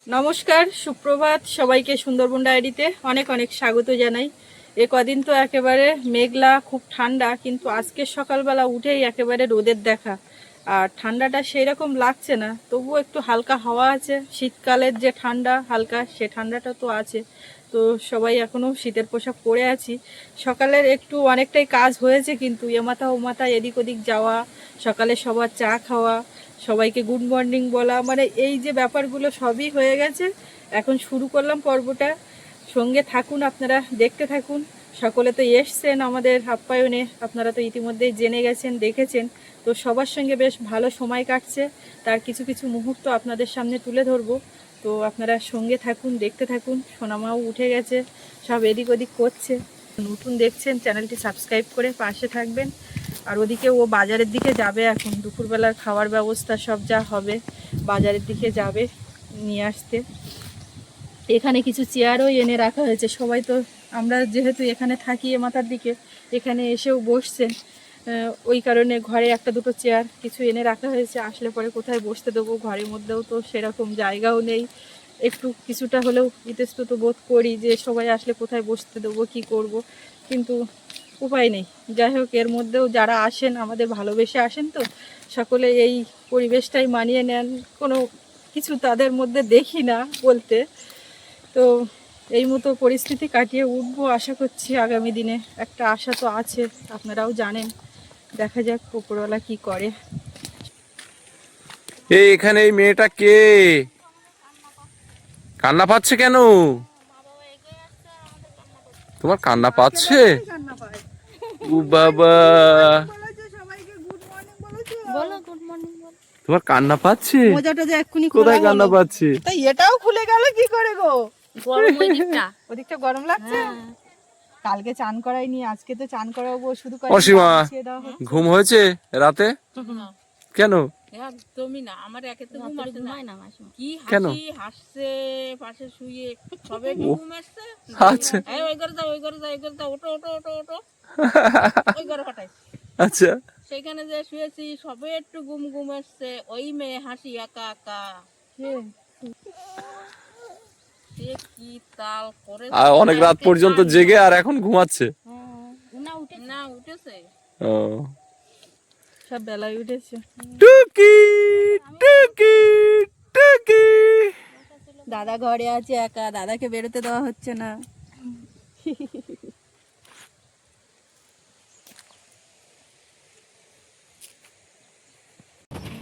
নমস্কার, সুপ্রভাত সবাইকে। সুন্দরবন ডায়েরিতে অনেক অনেক স্বাগত জানাই। এ কদিন তো একেবারে মেঘলা, খুব ঠান্ডা, কিন্তু আজকে সকালবেলা উঠেই একেবারে রোদের দেখা। আর ঠান্ডাটা সেই রকম লাগছে না, তবুও একটু হালকা হাওয়া আছে। শীতকালের যে ঠান্ডা হালকা, সে ঠান্ডাটা তো আছে। তো সবাই এখনও শীতের পোশাক পরে আছি। সকালের একটু অনেকটাই কাজ হয়েছে, কিন্তু এ মাথা ও মাথা এদিক ওদিক যাওয়া, সকালে সবার চা খাওয়া, সবাইকে গুড মর্নিং বলা, মানে এই যে ব্যাপারগুলো সবই হয়ে গেছে। এখন শুরু করলাম পর্বটা। সঙ্গে থাকুন, আপনারা দেখতে থাকুন। সকলে তো এসছেন আমাদের আপ্যায়নে, আপনারা তো ইতিমধ্যেই জেনে গেছেন, দেখেছেন। তো সবার সঙ্গে বেশ ভালো সময় কাটছে, তার কিছু কিছু মুহূর্ত আপনাদের সামনে তুলে ধরবো। তো আপনারা সঙ্গে থাকুন, দেখতে থাকুন। সোনামাও উঠে গেছে, সব এদিক ওদিক করছে। নতুন দেখছেন, চ্যানেলটি সাবস্ক্রাইব করে পাশে থাকবেন। আর ওদিকে ও বাজারের দিকে যাবে, এখন দুপুরবেলার খাওয়ার ব্যবস্থা সব যা হবে, বাজারের দিকে যাবে নিয়ে আসতে। এখানে কিছু চেয়ারও এনে রাখা হয়েছে। সবাই তো আমরা যেহেতু এখানে থাকি এ মাথার দিকে, এখানে এসেও বসছেন, ওই কারণে ঘরে একটা দুটো চেয়ার কিছু এনে রাখা হয়েছে। আসলে পরে কোথায় বসতে দেবো, ঘরের মধ্যেও তো সেরকম জায়গাও নেই। একটু কিছুটা হলেও ইতস্তত বোধ করি যে সবাই আসলে কোথায় বসতে দেবো, কি করব, কিন্তু উপায় নেই। যাই হোক, এর মধ্যেও যারা আসেন আমাদের ভালোবেসে আসেন, তো সকলে এই পরিবেশটাই মানিয়ে নেন, কোনো কিছু তাদের মধ্যে দেখি না বলতে। তো এই মতো পরিস্থিতি কাটিয়ে উঠবো আশা করছি আগামী দিনে। একটা আশা তো আছে, আপনারাও জানেন। দেখা যাক উপরওয়ালা কি করে। এখানে এই মেয়েটা কে? কান্না পাচ্ছে কেন? তোমার কান্না পাচ্ছে? ও বাবা, তোমার কান্না পাচ্ছে? মোজাটা যে এক্ষুনি কোথায় কান্না পাচ্ছে? তাই এটাও খুলে গেল কি করে গো? গরম ওদিকটা গরম লাগছে। কালকে চান করাইনি, আজকে তো চান করাবো। শুধু অসীমা, ঘুম হয়েছে রাতে? কেন? একদমই না, আমার একে তো ঘুম আসে না। কি কেন? হাসি হাসছে পাশে শুয়ে, সবে ঘুম আসছে। আচ্ছা এই ওই ঘরে যাও, ওই ঘরে যাও, ওই ঘরে যাও, ওটো ওটো ওটো ওটো, ওই ঘরে পাঠাই। আচ্ছা, সেখানে যে শুয়েছি, সবে একটু ঘুম ঘুম আসছে, ওই মেয়ে হাসি একা একা। সে কি তাল করে, আর অনেক রাত পর্যন্ত জেগে আর এখন ঘুমাচ্ছে। না উঠেছে। ও, সব বেলায় উঠেছে। টুকি টুকি টুকি। দাদা ঘরে আছে একা, দাদাকে বেরোতে দেওয়া হচ্ছে না।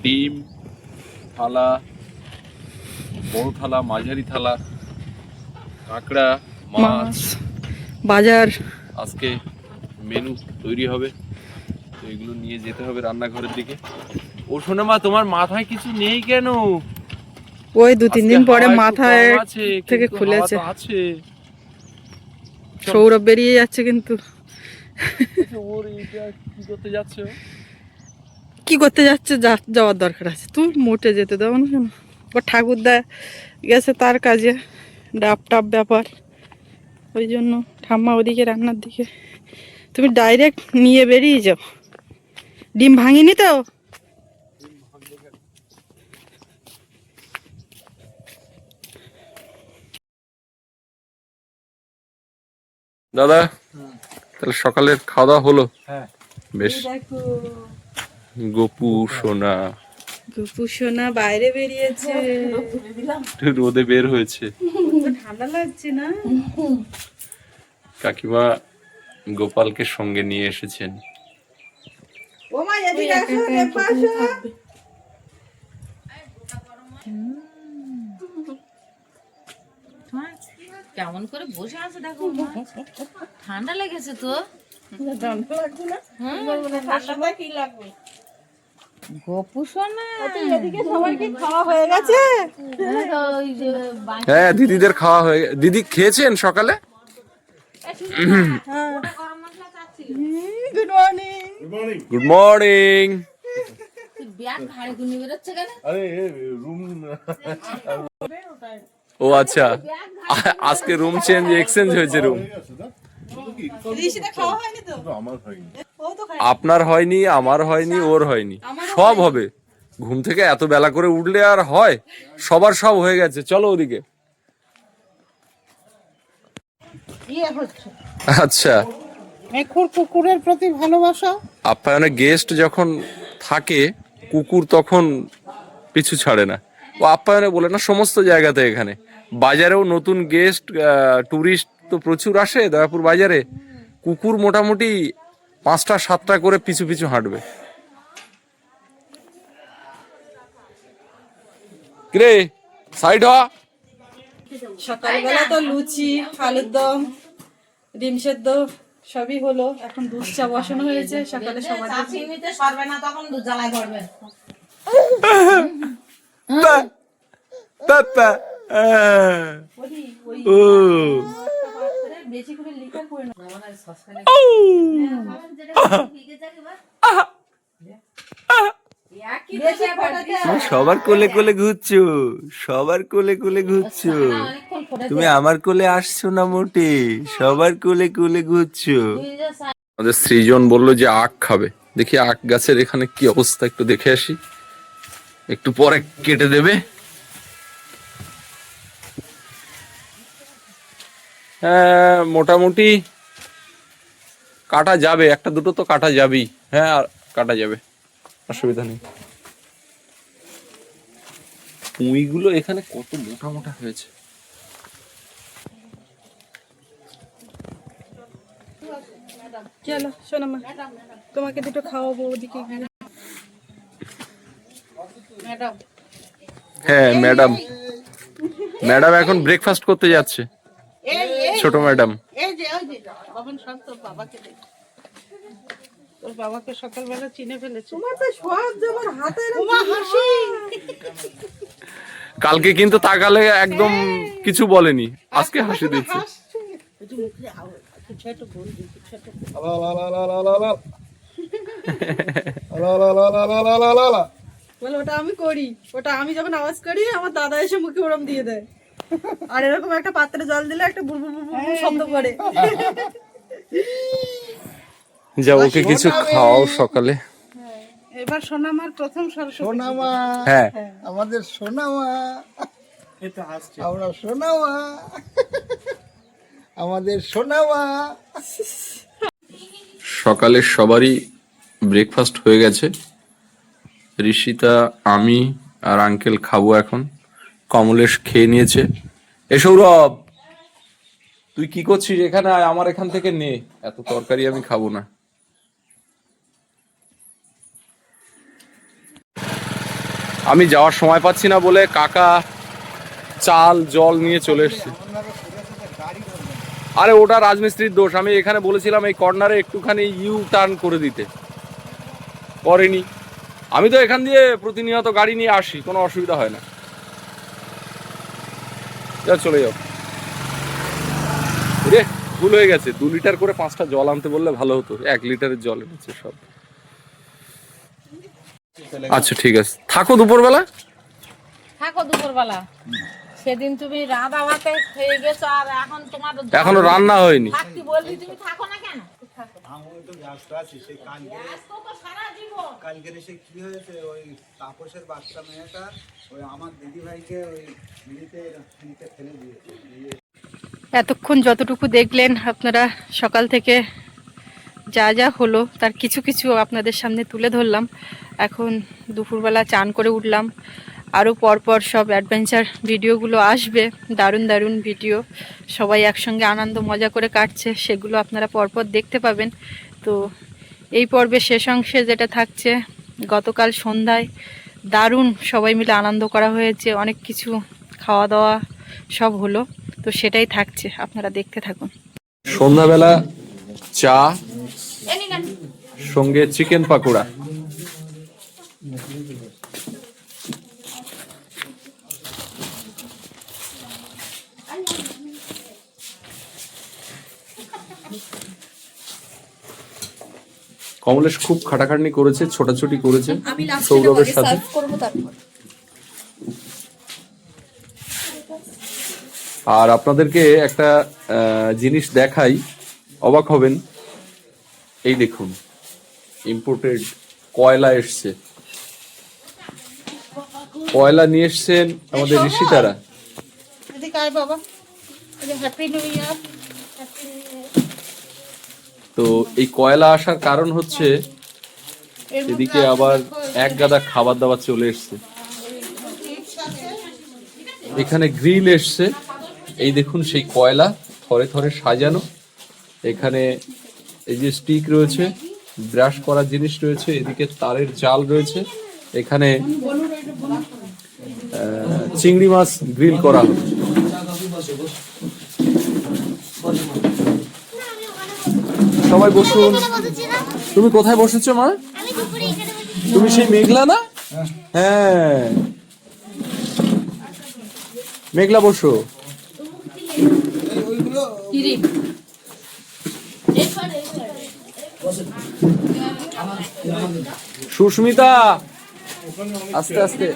ডিম, থালা, বড় থালা, মাঝারি থালা, কাঁকড়া, মাছ। বাজার আজকে মেনু তৈরি হবে, তো এগুলো নিয়ে যেতে হবে রান্নাঘরের দিকে। ও শোনো মা, তোমার মাথায় কিছু নেই কেন? ওই 2-3 দিন পরে হাওয়া একটু মাথায় কম আছে, থেকে কিন্তু খুলেছে। হাওয়া তো আছে। সৌরভ বেরিয়ে যাচ্ছে, কিন্তু ওর এটা কি করতে যাচ্ছে? কি করতে যাচ্ছে, যাওয়ার দরকার আছে? তুই মোটে যেতে দাও না কেন? ও ঠাকুরদা গেছে তার কাজে, ডাব টাব ব্যাপার, ওই জন্য ঠাম্মা ওদিকে রান্নার দিকে। তুমি ডাইরেক্ট নিয়ে বেরিয়ে যাও। ডিম ভাঙিনি তো? দাদা, তাহলে সকালের খাওয়া দাওয়া হলো? হ্যাঁ, বেশ। দেখো গপু সোনা গপু সোনা বাইরে বেরিয়েছে। রোদে বের হয়েছে। ঠান্ডা লাগছে না? কাকিমা গোপালকে সঙ্গে নিয়ে এসেছেন। ও মা, এদিকে আসো, দেখো আসো। কেমন করে বসে আছে দেখো, ঠান্ডা লেগেছে তো। ঠান্ডা লাগছে না? ঠান্ডা কি লাগবে? গপু সোনা, এদিকে সবাই কি খাওয়া হয়ে গেছে? হ্যাঁ, দিদিদের খাওয়া হয়ে দিদি খেয়েছেন সকালে? Good morning. Good morning. Bag ঘাড়ে গুনি বেরোচ্ছে কেন? আরে রুম ও আচ্ছা, আজকে রুম চেঞ্জ, এক্সচেঞ্জ হয়েছে রুম। খাওয়া হয়নি তো? আমার হয়নি। ও তো আপনার হয়নি, আমার হয়নি, ওর হয়নি, সব হবে। ঘুম থেকে এত বেলা করে উঠলে আর হয়? সবার সব হয়ে গেছে, চলো ওদিকে। আচ্ছা, কুকুরের প্রতি ভালোবাসা। আপ্যায়নে গেস্ট যখন থাকে কুকুর তখন পিছু ছাড়ে না। ও আপ্যায়নে বলে না, সমস্ত জায়গাতে, এখানে বাজারেও নতুন গেস্ট টুরিস্ট তো প্রচুর আসে দয়াপুর বাজারে। কুকুর মোটামুটি 5টা 7টা করে পিছু পিছু হাঁটবে। কিরে সাইড হ। সকালবেলা তো লুচি, আলুর দম, ডিম সেদ্ধ সবই হলো। এখন দুধ চা বসানো হয়েছে সকালে সবার জন্য। চিনিতে সরবে না, তখন দুধ জ্বালায় ধরবে। ও বেশি করে লিকার করে না। সবার কোলে কোলে ঘুরছো, সবার কোলে কোলে ঘুরছো। তুমি আমার কোলে আসছো না মোটে, সবার কোলে কোলে ঘুরছো। আমাদের সৃজন বললো যে আখ খাবে, দেখি আখ গাছের এখানে কি অবস্থা একটু দেখে আসি, একটু পরে কেটে দেবে। হ্যাঁ মোটামুটি কাটা যাবে, একটা দুটো তো কাটা যাবেই। হ্যাঁ আর কাটা যাবে, অসুবিধা নেই। পুঁইগুলো এখানে কত মোটা মোটা হয়েছে। চলো শোনো মা, তোমাকে দুটো খাওয়াবো ওদিকে গিয়ে। হ্যাঁ ম্যাডাম, ম্যাডাম এখন ব্রেকফাস্ট করতে যাচ্ছে, ছোট ম্যাডাম। বাবন সব তোর বাবাকে দেখ, তোর বাবাকে সকালবেলা চিনে ফেলেছে। তোমার তো সব যেমন হাতে হাসি। কালকে কিন্তু তাকালে একদম কিছু বলেনি, আজকে হাসি দিচ্ছে। বলে ওটা আমি করি, ওটা আমি যখন আওয়াজ করি আমার দাদা এসে মুখে ওরম দিয়ে দেয়। আর এরকম একটা পাত্রে জল দিলে একটা বুড় বুড় বুড় শব্দ করে। যা ওকে কিছু খাওয়াও সকালে। এবার সোনামার প্রথম সরস্বতী। সোনামা, হ্যাঁ আমাদের সোনামা, আমরা সোনামা, আমাদের সোনামা। সকালে সবারই ব্রেকফাস্ট হয়ে গেছে। ঋষিতা, আমি আর আঙ্কেল খাবো এখন। কমলেশ খেয়ে নিয়েছে। এ সৌরভ, তুই কি করছিস এখানে? আয়, আমার এখান থেকে নে, এত তরকারি আমি খাবো না। আমি যাওয়ার সময় পাচ্ছি না বলে কাকা চাল জল নিয়ে চলে এসছে। আরে ওটা রাজমিস্ত্রির দোষ। আমি এখানে বলেছিলাম এই কর্নারে একটুখানি ইউ টার্ন করে দিতে, করেনি। আমি তো এখান দিয়ে প্রতিনিয়ত গাড়ি নিয়ে আসি, কোনো অসুবিধা হয় না। যা চলে যাও রে, ভুল হয়ে গেছে। 2 লিটার করে 5টা জল আনতে বললে ভালো হতো। 1 লিটারের জল এনেছে সব। আচ্ছা ঠিক আছে, থাকো দুপুরবেলা। থাকো দুপুরবেলা। সেদিন তুমি রাধা ভাতে খেয়ে গেছো, আর এখন তোমার এখনো রান্না হয়নি। থাকতে বললি, তুমি থাকো না কেন? আমি তো ব্যস্ত আছি, সেই ব্যস্ত তো সারা জীবন। কালকে এসে কি হয়েছে, ওই তাপসের বাচ্চা মেয়েটা ওই আমার দিদি ভাইকে ওই মিনিতে ফেলে দিয়েছে। এতক্ষণ যতটুকু দেখলেন আপনারা সকাল থেকে যা যা হলো তার কিছু কিছু আপনাদের সামনে তুলে ধরলাম। এখন দুপুরবেলা চান করে উঠলাম। আরও পরপর সব অ্যাডভেঞ্চার ভিডিওগুলো আসবে, দারুণ দারুণ ভিডিও। সবাই একসঙ্গে আনন্দ মজা করে কাটছে, সেগুলো আপনারা পরপর দেখতে পাবেন। তো এই পর্বের শেষ অংশে যেটা থাকছে, গতকাল সন্ধ্যায় দারুণ সবাই মিলে আনন্দ করা হয়েছে, অনেক কিছু খাওয়া দাওয়া সব হলো। তো সেটাই থাকছে, আপনারা দেখতে থাকুন। সন্ধ্যাবেলা চা, সঙ্গে চিকেন পাকোড়া। কমলেশ খুব খাটাখাটনি করেছে, ছোটাছুটি করেছে সৌরভের সাথে। আর আপনাদেরকে একটা জিনিস দেখাই, অবাক হবেন। এই দেখুন, ইম্পোর্টেড কয়লা এসছে। কয়লা নিয়ে এসছেন আমাদের ঋষিতারা। এদিকে আয় বাবা, হ্যাপি নিউ ইয়ার। তো এই কয়লা আসার কারণ হচ্ছে এদিকে আবার এক গাদা খাবার দাবার চলে এসছে। এখানে গ্রিল এসছে, এই দেখুন সেই কয়লা থরে থরে সাজানো। এখানে এই যে স্টিক রয়েছে, ব্রাশ করার জিনিস রয়েছে, এদিকে তারের জাল রয়েছে। এখানে চিংড়ি মাছ গ্রিল করা হচ্ছে। সবাই বসুন। তুমি কোথায় বসেছো মা? তুমি সেই মেঘলা না? হ্যাঁ, মেঘলা বসো। সুস্মিতা আস্তে আস্তে।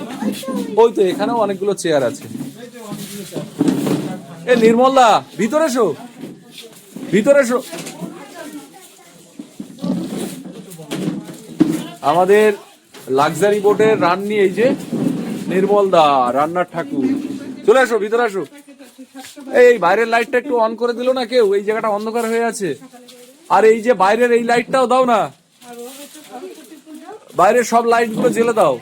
ওই তো এখানেও অনেকগুলো চেয়ার আছে। এ নির্মলদা ভিতরে এসো, ভিতরে এসো। আমাদের লাক্সারি বোটের রান্নি এই যে নির্মলদা, রান্নার ঠাকুর। চলে আসো, ভিতরে আসো। এই বাইরের লাইটটা একটু অন করে দিল না কেউ? এই জায়গাটা অন্ধকার হয়ে আছে। আর এই যে বাইরের এই লাইটটাও দাও না, বাইরের সব লাইট গুলো জ্বেলে দাও।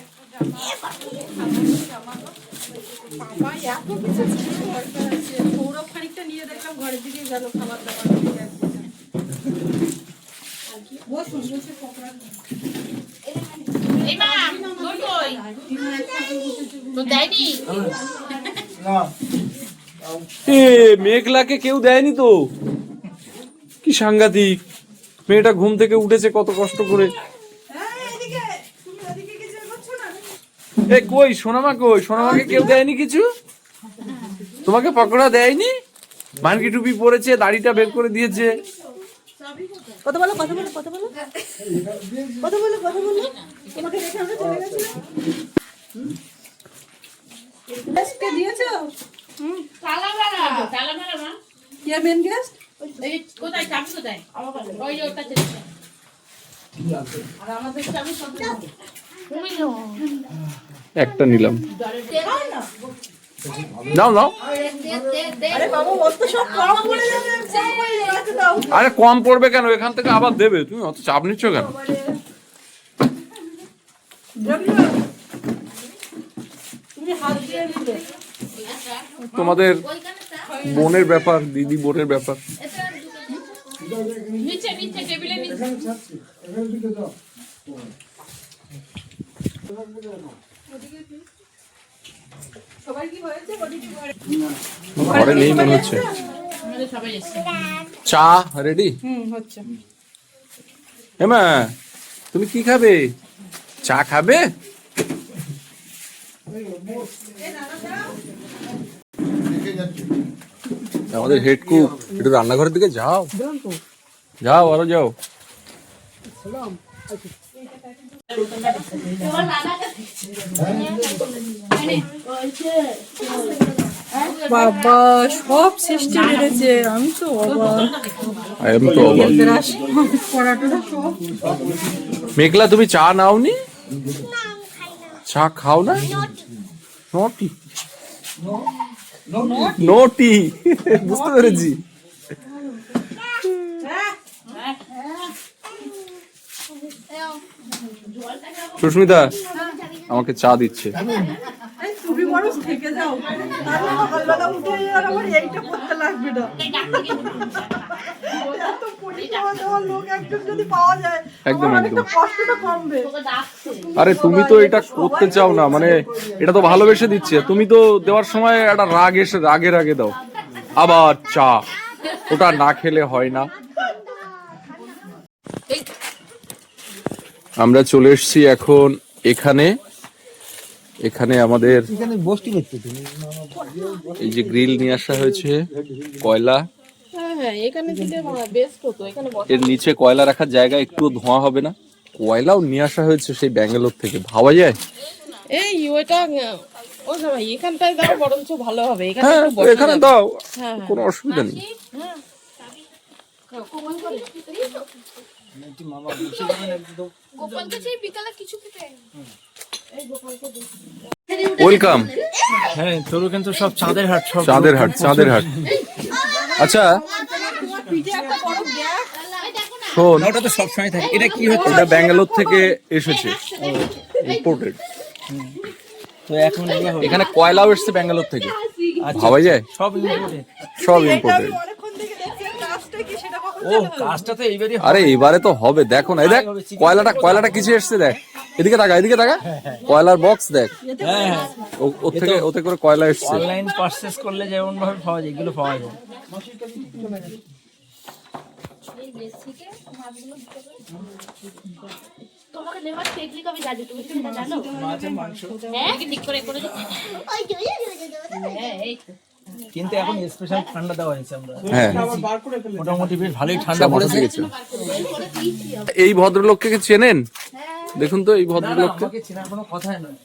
মেঘলাকে কেউ দেয়নি তো, কি সাংঘাতিক। মেয়েটা ঘুম থেকে উঠেছে কত কষ্ট করে। এ কই সোনামা, কই সোনামাকে কেউ দেয়নি কিছু? তোমাকে পকোড়া দেয়নি? মানকি টুপি পরেছে, দাড়িটা বের করে দিয়েছে। কথা বলো, কথা বলো, কথা বলো, কথা বলো, কথা বলো। তোমাকে রেখে আমরা চলে গেছিলাম। গেস্টকে দিয়েছো? তালা মারা মা। কে মেন গেস্ট? এই কোথায় চাবি কোথায়? ওই যে ওটা চেয়েছে। আর আমাদের চাবি সব তুমি নাও। একটা নিলাম। নাও নাও। আরে বাবা, ওর তো সব কম পড়ে যাবে। দাও। আরে কম পড়বে কেন, এখান থেকে আবার দেবে। তুমি অত চাপ নিচ্ছ কেন? তুমি হাত দিয়ে দিলে। তোমাদের বোনের ব্যাপার, দিদি বোনের ব্যাপার। নিচে নিচে টেবিলে নিচে। সবাই কি হয়েছে? ঘরে নেই মনে হচ্ছে। আমাদের সবাই এসেছে। চা রেডি? হচ্ছে। হেমা তুমি কি খাবে? চা খাবে? আমাদের হেড কুক একটু রান্নাঘরের দিকে যাও, যাও আরো যাও। বাবা সব সৃষ্টি বেড়েছে। আমি তো অবাক। মেঘলা তুমি চা নাওনি? চা খাও না? নটি নটি বুঝতে পেরেছি। সুস্মিতা আমাকে চা দিচ্ছে। তুমি মানুষ থেকে যাও, তাহলে সকালবেলা উঠে আর আমার এইটা করতে লাগবে না। এত পরিষেবা দেওয়ার লোক একজন যদি পাওয়া যায়, একদম আমার একদম। অনেকটা কষ্টটা কমবে। আরে তুমি তো এটা করতে চাও না, মানে এটা তো ভালোবেসে দিচ্ছে। তুমি তো দেওয়ার সময় একটা রাগ এসে রাগে রাগে দাও। আবার চা, ওটা না খেলে হয় না। আমরা চলে এসেছি এখন এখানে। এখানে আমাদের এই যে গ্রিল নিয়ে আসা হয়েছে, কয়লা। হ্যাঁ এখানে দিলে বেস্ট হতো। এখানে এর নিচে কয়লা রাখার জায়গা, একটু ধোঁয়া হবে না। কয়লাও নিয়ে আসা হয়েছে সেই ব্যাঙ্গালোর থেকে, ভাবা যায়? এই ওইটা ও ভাই এখানটায় দাও বরঞ্চ ভালো হবে। এখানে হ্যাঁ একটু বসা এখানে যাবে। দাও, হ্যাঁ, কোনো অসুবিধা নেই। ওয়েলকাম। হ্যাঁ তোর কিন্তু সব চাঁদের হাট, সব চাঁদের হাট, চাঁদের হাট। আচ্ছা শোন, ওটা তো সবসময় থাকে। এটা কি হচ্ছে? এটা ব্যাঙ্গালোর থেকে এসেছে, ইম্পোর্টেড। তো এখন এখানে কয়লাও এসছে ব্যাঙ্গালোর থেকে, ভাবাই যায়? সব ইম্পোর্টেড। সব ইম্পোর্টেড। ও কাজটা তো এইবারই আরে এবারে তো হবে, দেখো না, এই দেখ কয়লাটা কিছু এসছে, দেখ এদিকে তাকা, এদিকে তাকা, কয়লার বক্স দেখ, হ্যাঁ হ্যাঁ ওতে করে কয়লা এসছে। অনলাইন পারচেজ করলে যেমন ভাবে পাওয়া যায় এগুলো পাওয়া যায়। তোমাকে নেবার টেকনিক আমি জানি, তুমি সেটা জানো? হ্যাঁ ঠিক করে করে হ্যাঁ এই তো। কিন্তু এখন স্পেশাল ঠান্ডা দেওয়া হয়েছে আমরা। হ্যাঁ মোটামুটি বেশ ভালোই ঠান্ডা পড়েছে। এই ভদ্রলোককে কি চেনেন? দেখুন তো এই ভদ্রলোককে। আমাকে চেনার কোনো কথাই নয়।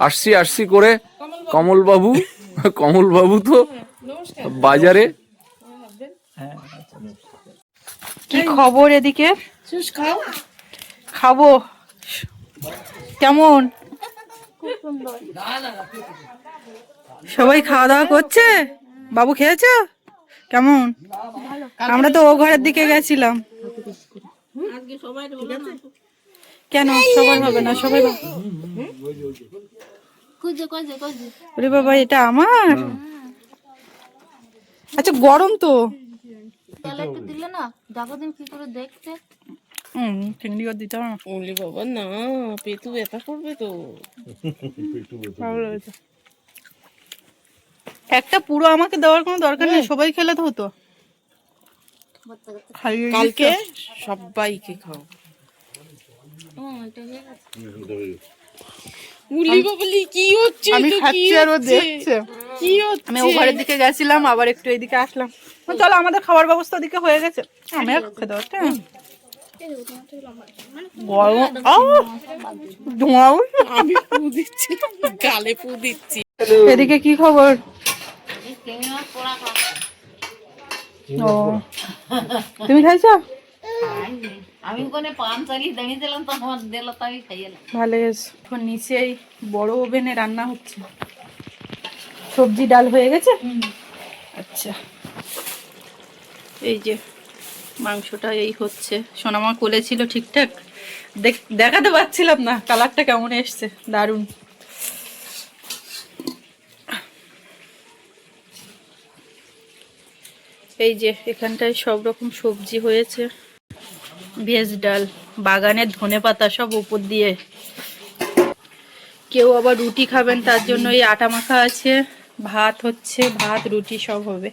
আসছি করে কমল বাবু তো বাজারে। কি খবর এদিকে? খাবো। কেমন সবাই খাওয়া দাওয়া করছে? বাবু খেয়েছো? কেমন? আমরা তো ও ঘরের দিকে গেছিলাম। কেন সবার হবে না? সবাই ওরে বাবা, এটা আমার। আচ্ছা গরম তো। দিলে না ডাকাদিন কি করে দেখতে? চিংড়ি করে দিতে হবে না। ওলি বাবা না, পেটু ব্যথা করবে তো। ভালো লেগেছে। একটা পুরো আমাকে দেওয়ার কোনো দরকার নেই, সবাই খেলে তো হতো। খাইয়ে কালকে সবাইকে খাও। উলি বাবলি কি হচ্ছে? আমি এটা কি খাচ্ছি আর ও হচ্ছে? দেখছে। কি হচ্ছে? আমি ও ঘরের দিকে গেছিলাম, আবার একটু এইদিকে আসলাম। চলো, আমাদের খাবার ব্যবস্থা ওদিকে হয়ে গেছে, আমি আর খেতে পারছি না। গরম, ধোঁয়াও। আমি পু দিচ্ছি, গালে পু দিচ্ছি। এদিকে কি খবর? ও তুমি খাইছো? আমি ওখানে পান চালিয়ে দাঁড়িয়েছিলাম তো আমার দিল, তো আমি খাইলাম। ভালো গেছে। এখন নিচেই বড় ওভেনে রান্না হচ্ছে। সবজি ডাল হয়ে গেছে। আচ্ছা, এই যে মাংসটা এই হচ্ছে। সোনামা কোলে ছিল ঠিকঠাক, দেখাতে পারছিলাম না কালারটা কেমন এসছে, দারুণ। এই যে এখানটায় সব রকম সবজি হয়েছে, ভেজ ডাল, বাগানের ধনেপাতা সব উপর দিয়ে। কেউ আবার রুটি খাবেন, তার জন্য এই আটা মাখা আছে। ভাত হচ্ছে, ভাত রুটি সব হবে।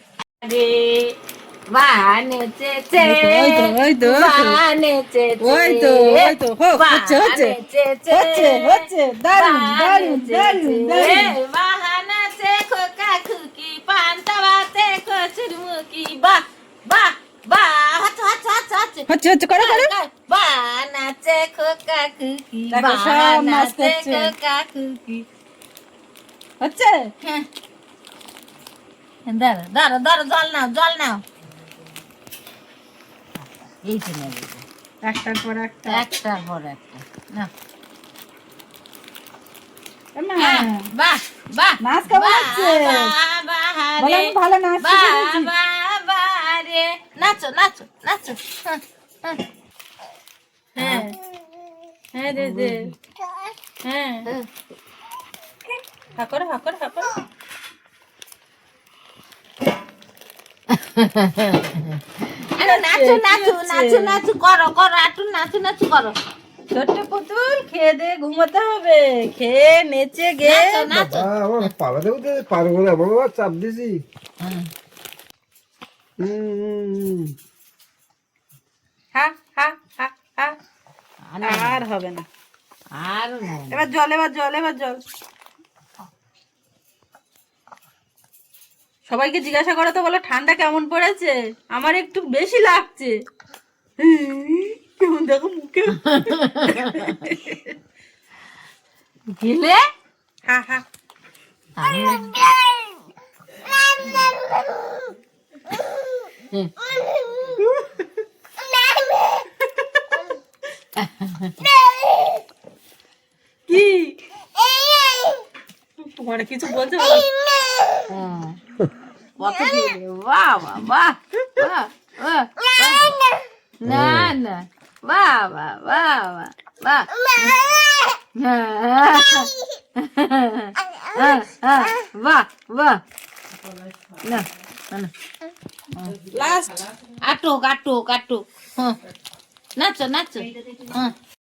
হচ্ছে হচ্ছে, করো করো। বানাচ্ছে খোকা খুকি, দেখো সব নাচ বানাচ্ছে করছে। খোকা খুকি। হচ্ছে দাঁড়া দাঁড়া দাঁড়া, জল নাও জল নাও। এই তো নেবে, একটার পর একটা। একটার পর একটা না। এমা, বাহ বাহ, নাচ কেমন হচ্ছে? বলো আমি ভালো নাচ শিখেছি। রে নাচো নাচো নাচো। হ্যাঁ হ্যাঁ দে দে, হ্যাঁ হাকর হাকর হাকর। আরে নাচো নাচো নাচো নাচো, করো করো, একটু নাচো নাচো করো। ছোট্ট পুতুল, খেয়ে দে ঘুমাতে হবে, খেয়ে নেচে গে। নাচো আমার পালাতেও তো পারবো না, বাবা চাপ দিছি। হা হা হা হা। আর হবে না, আর এবার জল, এবার জল, এবার জল। সবাইকে জিজ্ঞাসা করো তো, বলো ঠান্ডা কেমন পড়েছে? আমার একটু বেশি লাগছে। কেমন দেখো মুখে। গেলে হা হা। কি তোমার কিছু বলছে বলো? কত দিয়ে বাহ বাহ বাহ বাহ বাহ না না বাহ বাহ বাহ বাহ বাহ বাহ না না লাস্ট আটক আটক আটক হ্যাঁ নাচো নাচো হ্যাঁ